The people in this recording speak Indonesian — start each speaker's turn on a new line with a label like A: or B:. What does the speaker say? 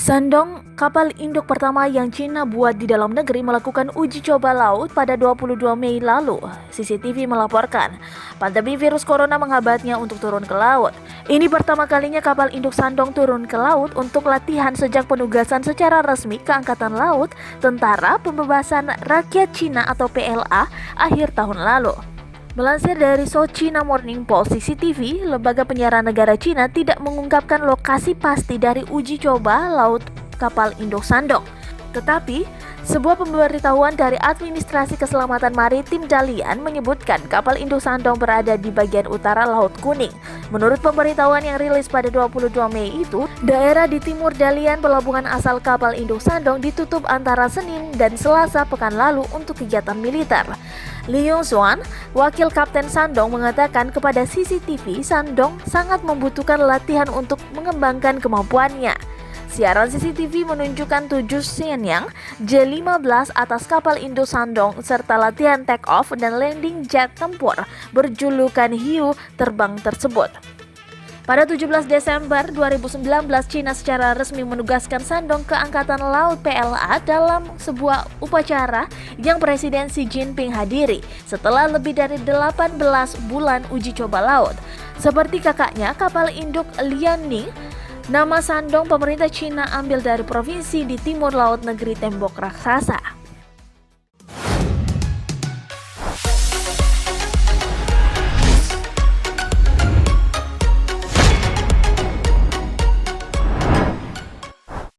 A: Shandong, kapal induk pertama yang Cina buat di dalam negeri, melakukan uji coba laut pada 22 Mei lalu. CCTV melaporkan, pandemi virus corona menghambatnya untuk turun ke laut. Ini pertama kalinya kapal induk Shandong turun ke laut untuk latihan sejak penugasan secara resmi ke Angkatan Laut Tentara Pembebasan Rakyat Cina atau PLA akhir tahun lalu. Melansir dari South China Morning Post, CCTV, lembaga penyiaran negara Cina, tidak mengungkapkan lokasi pasti dari uji coba laut kapal induk Shandong. Tetapi, sebuah pemberitahuan dari Administrasi Keselamatan Maritim Dalian menyebutkan kapal induk Shandong berada di bagian utara Laut Kuning. Menurut pemberitahuan yang rilis pada 22 Mei itu, daerah di timur Dalian, pelabuhan asal kapal induk Shandong, ditutup antara Senin dan Selasa pekan lalu untuk kegiatan militer. Liu Xuan, wakil kapten Shandong, mengatakan kepada CCTV, Shandong sangat membutuhkan latihan untuk mengembangkan kemampuannya. Siaran CCTV menunjukkan 7 Shenyang J-15 atas kapal induk Shandong serta latihan take-off dan landing jet tempur berjulukan Hiu terbang tersebut. Pada 17 Desember 2019, Cina secara resmi menugaskan Shandong ke Angkatan Laut PLA dalam sebuah upacara yang Presiden Xi Jinping hadiri setelah lebih dari 18 bulan uji coba laut. Seperti kakaknya, kapal induk Liaoning, nama Shandong pemerintah Cina ambil dari provinsi di timur laut negeri Tembok Raksasa.